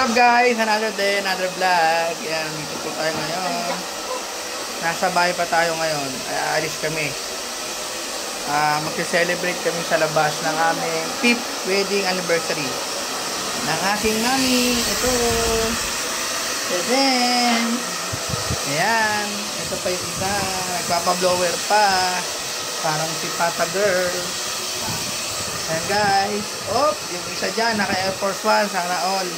What's up guys? Another day, another vlog. Yan, dito po tayo ngayon. Nasa bahay pa tayo ngayon. Aalis kami. Mag-celebrate kami sa labas ng aming 5th wedding anniversary ng aking mami. Ito. And then, ayan. Ito pa yung isa. Nagpapablower pa. Parang si Pata Girl. Ayan guys. Oh, yung isa dyan, naka Air Force One. Sana all.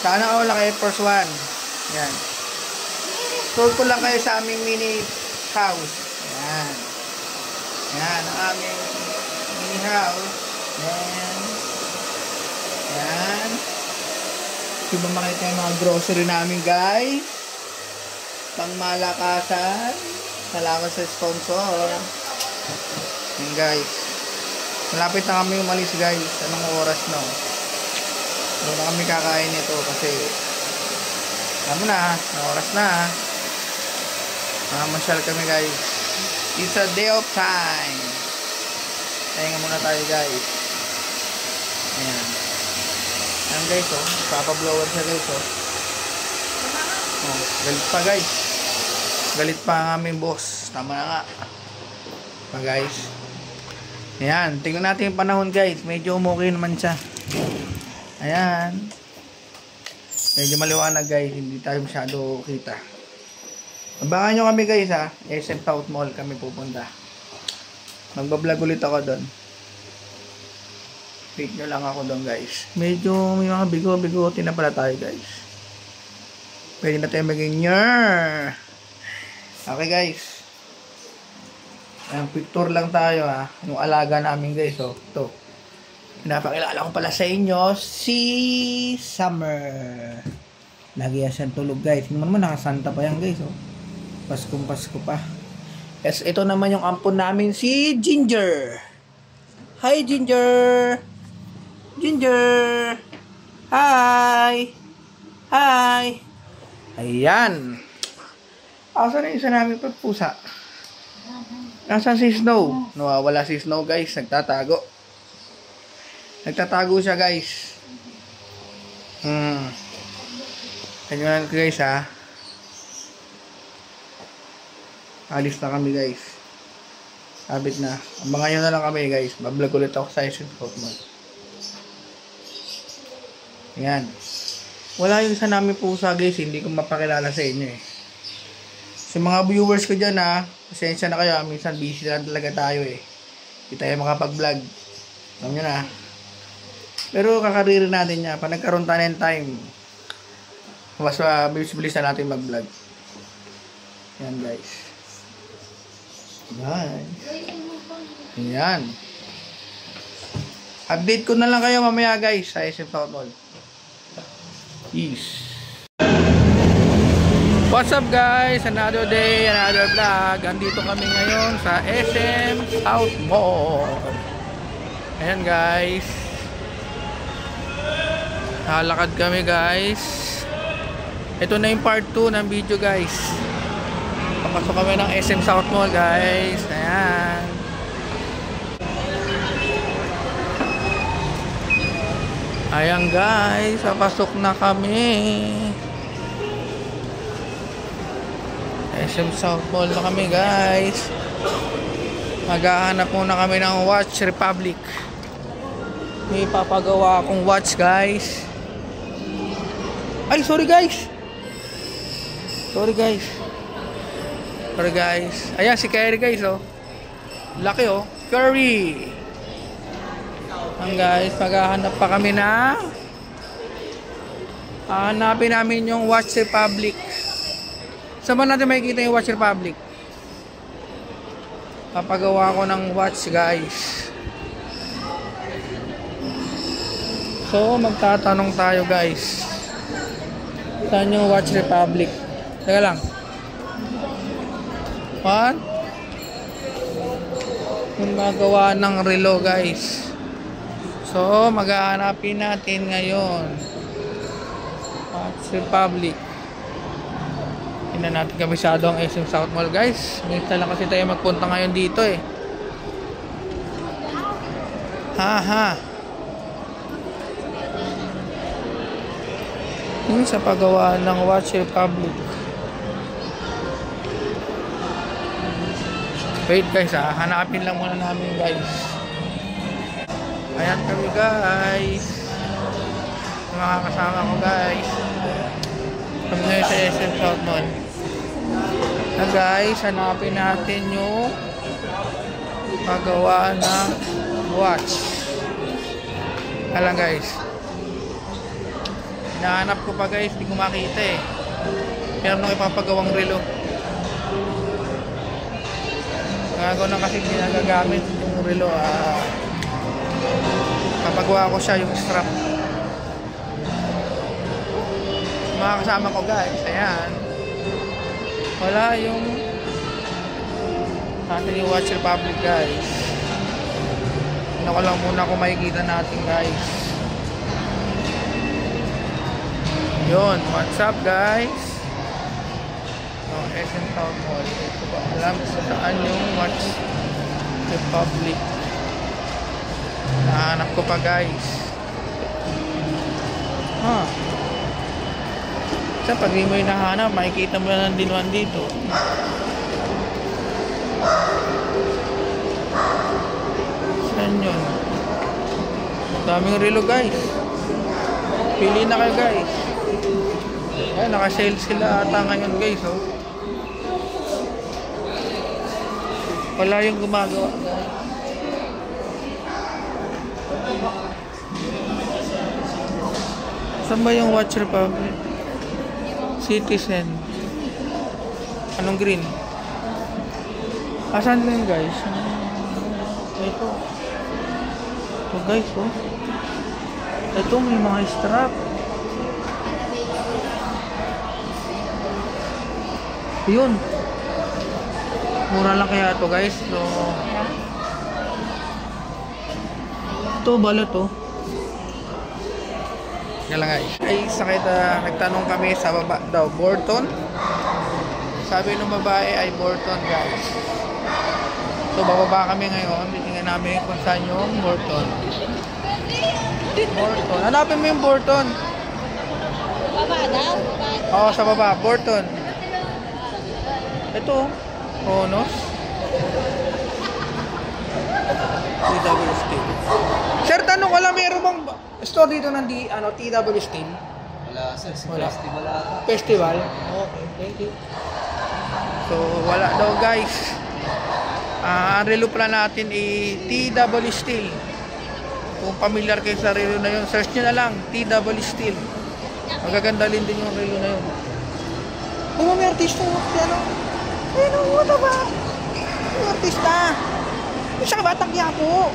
Sana all naka Air Force One. Ayan. Tour ko lang kayo sa aming mini house. Ayan. Ayan, ang aming mini house. Ayan. Ayan. Di ba makita yung mga grocery namin guys? Pangmalakasan. Salamat sa sponsor. Ayan guys. Malapit na kami umalis guys. Anong oras no? Hindi na kami kakain nito kasi alam mo na, oras na. Masyal kami guys. It's a day of time. Tahinga muna tayo guys. Ayan. Ayan guys oh. Papa-blower siya guys oh. Oh, galit pa guys. Galit pa ang aming boss. Tama na nga. Pa guys. Ayan, tingnan natin yung panahon guys. Medyo umukay naman siya. Ayan. Medyo maliwanag guys. Hindi tayo masyado kita. Abangan nyo kami guys ha. SM South Mall kami pupunta. Magbablog ulit ako doon. Pick nyo lang ako doon guys. Medyo may mga bigo-bigote na pala tayo guys. Pwede na tayo maging nyar. Okay guys. Ayan, picture lang tayo ha. Yung alaga namin guys oh. Ito. Pinapakilala ko pala sa inyo si Summer. Lagi yan siyang tulog guys. Tingnan mo nakasanta pa yan guys oh. Paskong Pasko pa. Yes, ito naman yung ampon namin si Ginger. Hi Ginger. Ginger. Hi. Hi. Ayan. Asa na isa namin pusa? Nasaan si Snow? Nawawala si Snow guys. Nagtatago. Nagtatago siya guys. Tingnan guys ha. Alis na kami guys. Sabit na. Abangan nyo na lang kami guys. Bablog ulit ako sa SM South Mall. Ayan. Wala yung isa namin pusa guys. Hindi ko mapakilala sa inyo eh. Sa mga viewers ko dyan ha. Pasensya na kayo. Minsan busy lang talaga tayo eh. Hindi tayo makapag-vlog. Alam nyo na. Pero kakaririn natin niya. Pag nagkaroon tayo ng time, mas bilis-bilis na natin mag-vlog. Yan guys. Yan. Yan. Update ko na lang kayo mamaya guys sa SM South Mall. Peace. What's up guys? Another day, another vlog. Andito kami ngayon sa SM South Mall. Ayan guys. Halakad kami guys. Ito na yung part 2 ng video guys. Papasok kami ng SM South Mall guys. Ayan. Ayan guys. Papasok na kami. SM South Mall na kami guys. Maghahanap muna kami ng Watch Republic. May papagawa akong watch guys. Ay sorry guys. Sorry guys. Sorry guys. Ayan si Curry guys oh. Laki oh. Curry. Ang guys, maghahanap pa kami na hanapin namin yung Watch Republic. Saan ba natin makikita yung Watch Republic? Papagawa ko ng watch guys. So magtatanong tayo guys. Saan yung Watch Republic? Teka lang. What? Yung magawa ng relo guys. So maghahanapin natin ngayon Watch Republic. Hindi na natin kabisado ang SM South Mall guys. Minsan lang kasi tayo magpunta ngayon dito eh. Yung sa paggawa ng Watch Republic. Wait guys hanapin lang muna namin guys. Ayan kami guys. Mga kasama ko guys. Kami ngayon sa SM South Mall. Na guys, hanapin natin yung paggawa ng watch. Alam guys. Hinahanap ko pa guys, hindi ko makita eh. Pero nung ipapagawang relo. Gagaw na kasi ginagagamit yung relo. Kapagawa ko siya yung strap. Mga kasama ko guys, ayan. Wala yung natin yung Watch Republic guys. Ano ko lang muna kung makikita natin guys. Yun, what's up guys? SM Town Hall. Ito ba alam sa saan yung Watch Republic? Nahanap ko pa guys. Sa pag di mo yung nahanap, makikita mo na ng dinuan dito. Saan yun? Daming relo guys. Pili na kayo guys. Ay, naka-sale sila ata ngayon guys oh. Wala yung gumagawa. Saan ba yung Watch Republic? Citizen. Anong green? Asan na yun guys? Ito. Ito guys oh. Ito may mga strap. Yun. Mura lang kaya ito guys. So, ito balot oh. Yan lang guys. Ay sakit nagtanong kami sa baba daw. Borton. Sabi ng babae ay Borton guys. So bababa kami ngayon. Titingnan namin kung saan yung Borton. Borton. Hanapin mo yung Borton. Baba daw? Oo, sa baba. Borton. Ito. Onos. TW Steel. Sir, tanong ko lang, meron bang store dito ng TW Steel? Wala sir, Wala. festival ata. Festival? Okay, thank you. So, wala daw guys. Ang relo pala natin TW Steel. Kung familiar kayo sa relo na yun, search nyo na lang, TW Steel. Magaganda din yung relo na yun. Kung may artista mo, ano, what ba? Yung artista. Yung siya batang Quiapo.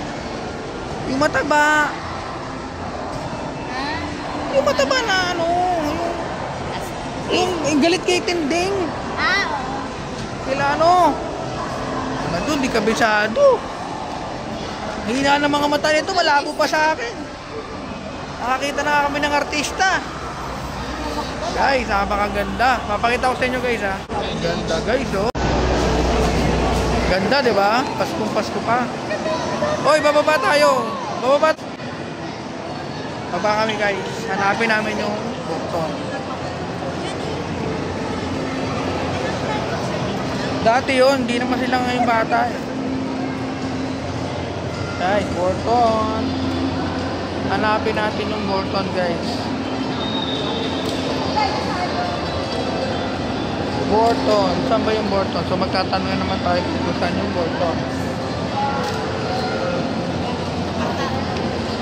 Yung mataba. Yung mataba na ano, yung galit kay Tinding. Oo. Kila ano? Naman doon, di kabisado. Hina ng mga mata nito, malabo pa sa akin. Nakakita na kami ng artista. Guys, napakaganda. Papakita ko sa inyo guys ha. Ganda guys oh. Ganda, di ba? Paskong-pasko pa. Hoy, bababa tayo. Bababa. Baba kami guys. Hanapin namin yung Borton. Dati yun, hindi naman sila ngayong bata. Guys, Borton. Hanapin natin yung Borton guys. Borton. Saan ba yung Borton? So magtatanong naman tayo kung saan yung Borton.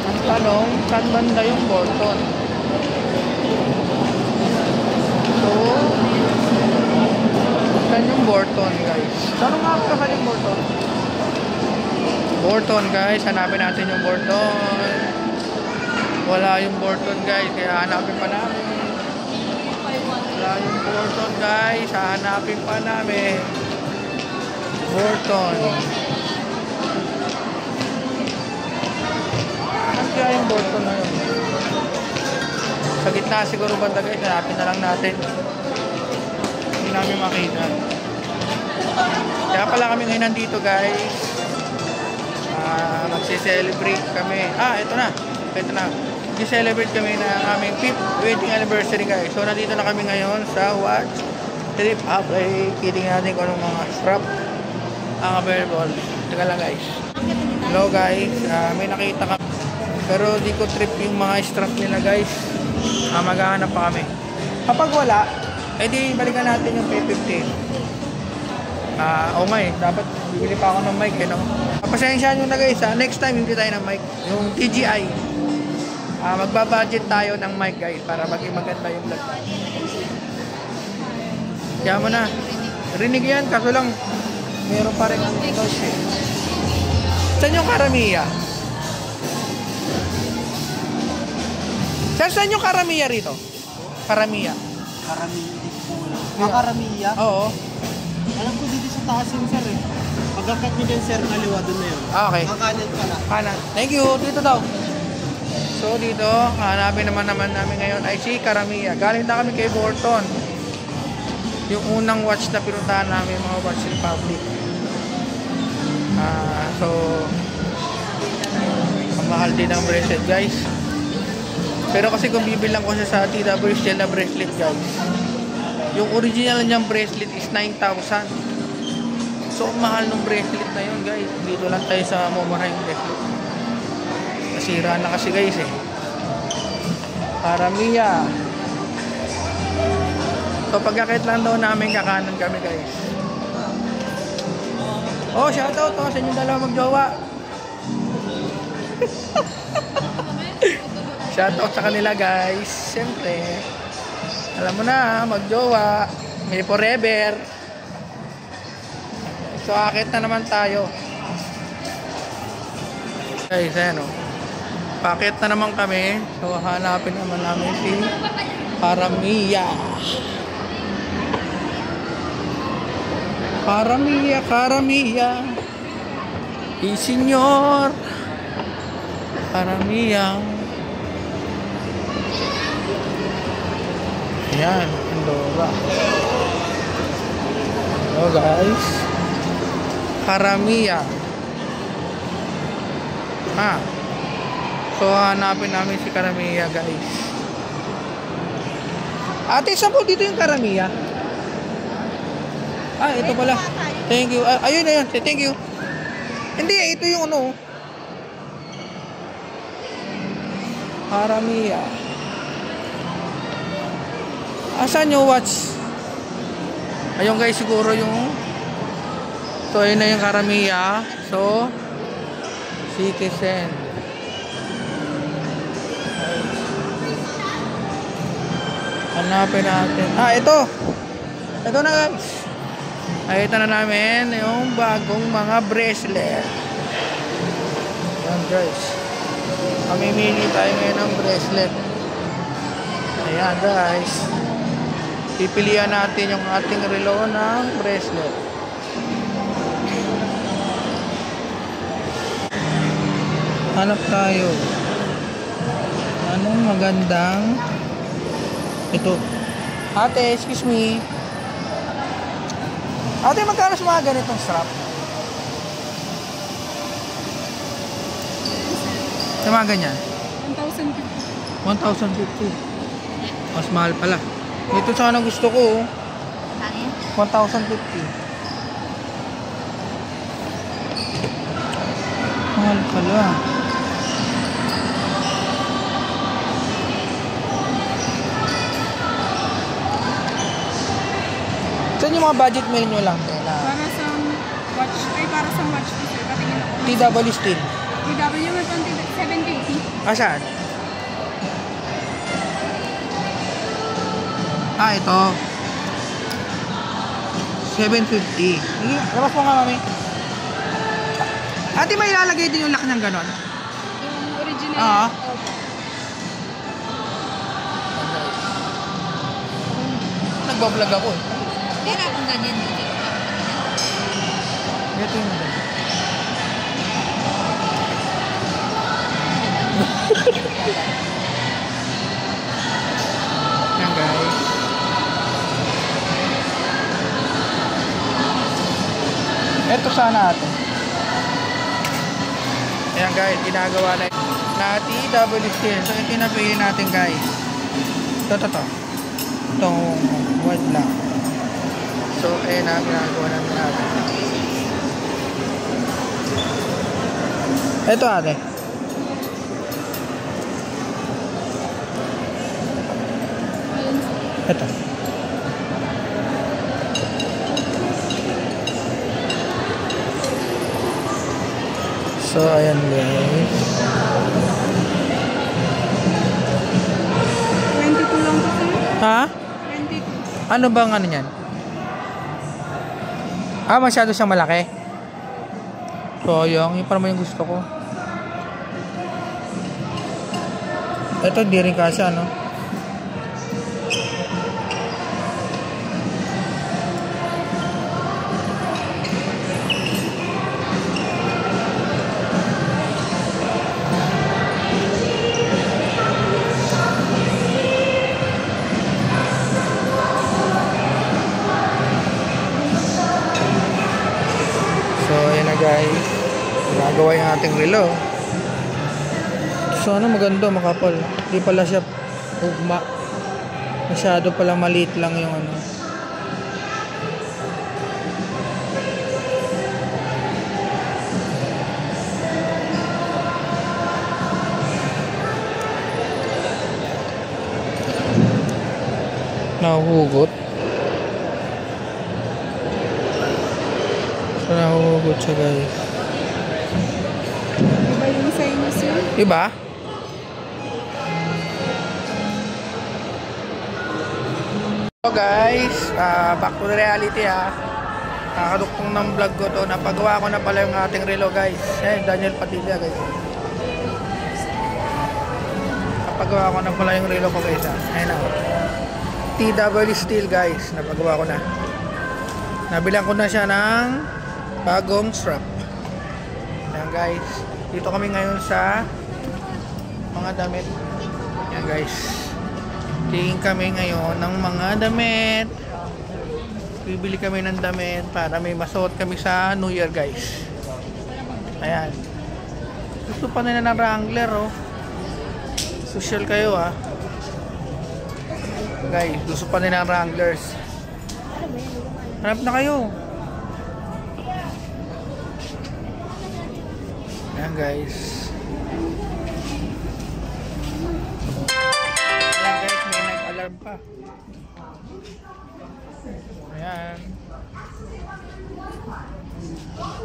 Ang tanong, saan banda yung Borton? So, saan yung Borton guys? Saan nga ako saan yung Borton? Borton guys, hanapin natin yung Borton. Wala yung Borton guys, kaya hanapin pa namin. Wala yung Borton guys, hahanapin pa namin. Borton. Ano kaya yung Borton na yun? Sa gitna siguro banda guys, hanapin na lang natin. Hindi namin makita. Kaya pala kami ngayon nandito guys. Magse-celebrate kami. Ito na. Ito na. mag-celebrate kami ng aming 5th wedding anniversary guys. So nandito na kami ngayon sa Watch Republic. Kitingnan natin kung anong mga strap ang available. Teka lang guys. Hello guys, may nakita kami. Pero di ko trip yung mga strap nila guys. Maghahanap pa kami. Kapag wala, edi balikan natin yung P15. Oo nga eh, dapat bibili pa ako ng mic eh, no? Pasensya nyo na guys, next time hindi tayo ng mic. Yung TGI. Magbabudget tayo ng mic guys para maging maganda yung vlog. Kaya mo na. Rinig yan, kaso lang meron pa rin noise eh. Saan yung karamiya? Saan yung karamiya rito? Karamiya. Karamiya? Oo. Alam ko dito sa taas yung sir eh. Pagkakat nyo din sir, kaliwa doon na yun. Okay. Kakanan pala. Kanan. Thank you. Dito daw. So dito, hanapin naman namin ngayon ay si Karamiya. Galing na kami kay Borton. Yung unang watch na pinuntahan namin, mga Watch Republic. So, ang mahal din ang bracelet guys. Pero kasi kung bibilang ko siya sa TW Steel na bracelet guys, yung original niyang bracelet is 9,000. So, ang mahal ng bracelet na yun guys. Dito lang tayo sa mumurahing bracelet. Nasira na kasi guys eh. Karamiya. So, pagkakit lang daw namin, kakanan kami guys. Oh, shoutout to sa inyong dalawa magjowa. Shoutout sa kanila guys. Siyempre, alam mo na, magjowa. May forever. So, akit na naman tayo. Guys, ayan o. Pakit na naman kami. So, hanapin naman namin si Karamiya. Karamiya, Karamiya. Senyor. Karamiya. Ayan, Andorra. Hello guys. Karamiya. So hanapin namin si Karamiya guys. Ate, saan po dito yung Karamiya? Ito pala. Thank you. Ayun na yun. Thank you. Hindi, ito yung ano. Karamiya. Asan yung watch? Ayun guys, siguro yung... So, ayun na yung Karamiya. So, Citizen. Hanapin natin. Ito. Ito na guys. Ito na namin yung bagong mga bracelet. Ayan guys. Mamimili tayo ngayon ng bracelet. Ayan guys. Pipilian natin yung ating relo ng bracelet. Hanap tayo. Anong magandang... Ito. Ate, excuse me. Ate, magkano sa mga ganitong strap? Sa mga ganyan? 1,050. 1,050. Mas mahal pala. Ito sana gusto ko. 1,050. Mahal pala. Saan yung mga budget meal nyo lang? Para sa watch, para sa watch ko sir, patingin ako. TW Steel. TW may 780. Saan? Ito. 750. Sige, labas mo nga kami. Ate, may ilalagay din yung lock ng ganon? Yung original. Oo. Nagbablog ako eh. Kaya akong ganyan dito. Ito yung ganyan. Yan guys. Ito sana ito. Ayan guys, ginagawa na na TW Steel. So ito yung napili natin guys. Ito. Itong white black. So ayan na, ginagawa namin natin. Ito ate. Ito. So ayan guys. 22 lang po sir. Ha? 22. Ano bang ano niyan? Masyado siyang malaki. So yung pa naman yung gusto ko. Ito di rin kasi ano. So ayan na guys, nagawa yung ating relo. So ano, maganda, makapal. Hindi pala siya ugma. Masyado pala maliit lang yung ano. Nahuhugot. So nahuhugot siya guys. Iba yung sa inyo sir. Diba? So guys, back to the reality ha. Nakakaduktong ng vlog ko to. Napagawa ko na pala yung ating relo guys. Ayan, Daniel Padilla guys. Napagawa ko na pala yung relo ko guys ha. Ayan ako. TW Steel guys. Napagawa ko na. Nabilang ko na siya ng bagong strap. Ayan guys. Dito kami ngayon sa mga damit. Ayan guys. Tingin kami ngayon ng mga damit. Bibili kami ng damit para may masuot kami sa New Year guys. Ayan. Gusto pa nila ng Wrangler oh. Social kayo ah. Guys, gusto pa nila ng Wranglers. Hanap na kayo. Ayan guys. Ayan guys, may nag-alarm pa. Ayan.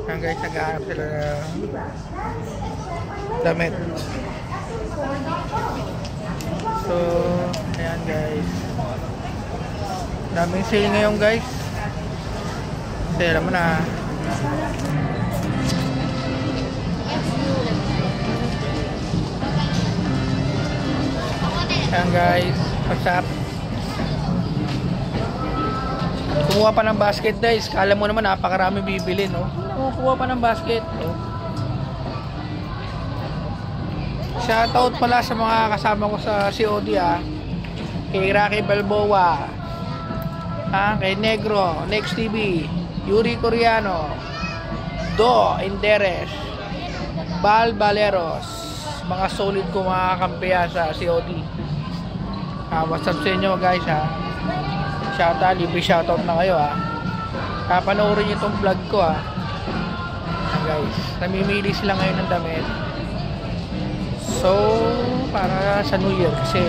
Ayan guys, nag-aarap sila ng damit. So, ayan guys. Daming sale ngayon guys. Sale naman na. Ayan guys, what's up? Kumuha pa ng basket guys. Kala mo naman napakarami bibili no? Kumuha pa ng basket no? Shoutout pala sa mga kasama ko sa COD kay Rocky Balboa, kay Negro, Next TV, Yuri Coriano, Do Inderes, Bal Baleros, mga solid ko mga kampiya sa COD. What's up sa inyo guys ha. Shoutout, libre shoutout na kayo ha. Panoorin nyo itong vlog ko ha. Guys, namimili sila ngayon ng damit. So, para sa New Year kasi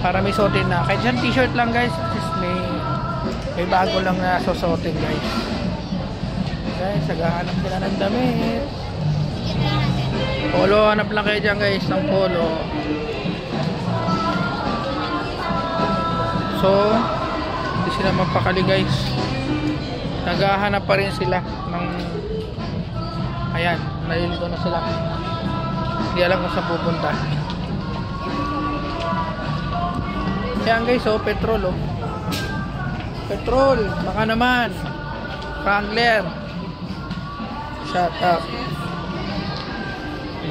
para may suotin na. Kahit dyan t-shirt lang guys, may bago lang na susuotin guys. Guys, naghahanap sila ng damit. Polo, hanap lang kayo dyan guys ng polo. So, hindi sila mapakali guys. Naghahanap pa rin sila ng ayan, nalilito na sila. Hindi alam kung saan pupunta. Ayan guys, oh, petrol oh. Petrol, baka naman. Wrangler. Shut up.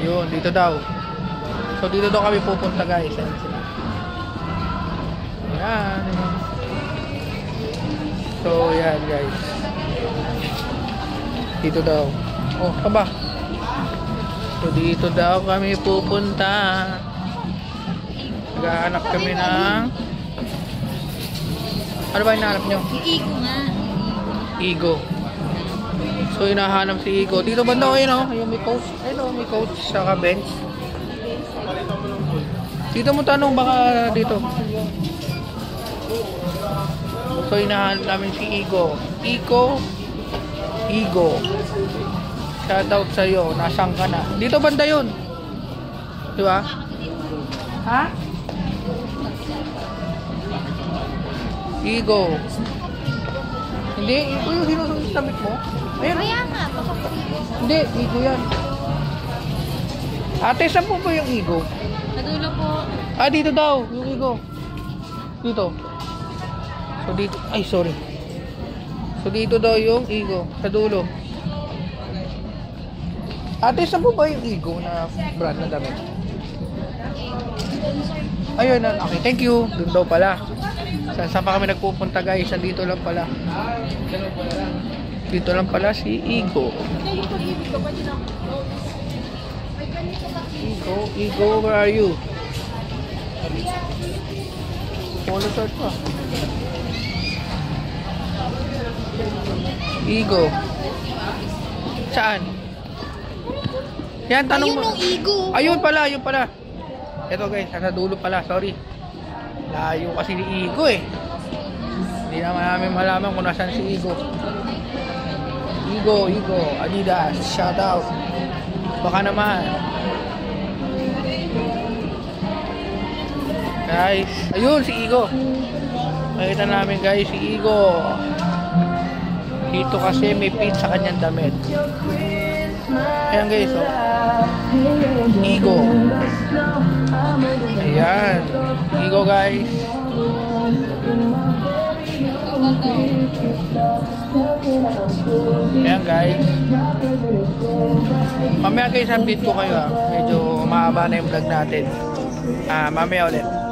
Yun, dito daw. So dito daw kami pupunta guys. Ayan sila. Ayan. So yan guys. Dito daw. Oh, aba. So dito daw kami pupunta. Naghahanap kami ng... Ano ba hinahanap nyo? Iigo nga. Igo. So hinahanap si Igo. Dito banda ko yun, oh. Yung may coach. Ayun, may coach saka bench. Dito mo tanong baka dito. So hinahanap namin si Igo. Igo. Shoutout sa'yo. Nasaan ka na? Dito banda yun. Di ba? Ha? Igo. Hindi, Igo yung sinusunod sa damit mo. Ayan. Kaya nga, Hindi, Igo yan. Ate, saan po ba yung Igo? nadulo po. Ah, dito daw, yung Igo. Dito. So dito, ay sorry. So dito daw yung Igo, sa dulo. Ate, saan po ba yung Igo na brand na damit? Ayun, okay, thank you. Doon daw pala. Saan pa kami nagpupunta guys? Dito lang pala. Dito lang pala si Igo. Igo, where are you? Polo shirt pa. Igo. Saan? Yan, tanong mo. Ayun yung Igo. Ayun pala. Ito guys, nasa dulo pala, sorry. Layo kasi ni Igo eh. Hindi naman namin malaman kung nasan si Igo. Igo, Adidas, shout out. Baka naman. Guys, ayun si Igo. Makita namin guys si Igo. Dito kasi may fit sa kanyang damit. Ayan guys, oh. Igo. Ayan. Igo guys. Ayan guys. Mamaya guys, update ko kayo, ah. Medyo mahaba na yung vlog natin. Mamaya ulit.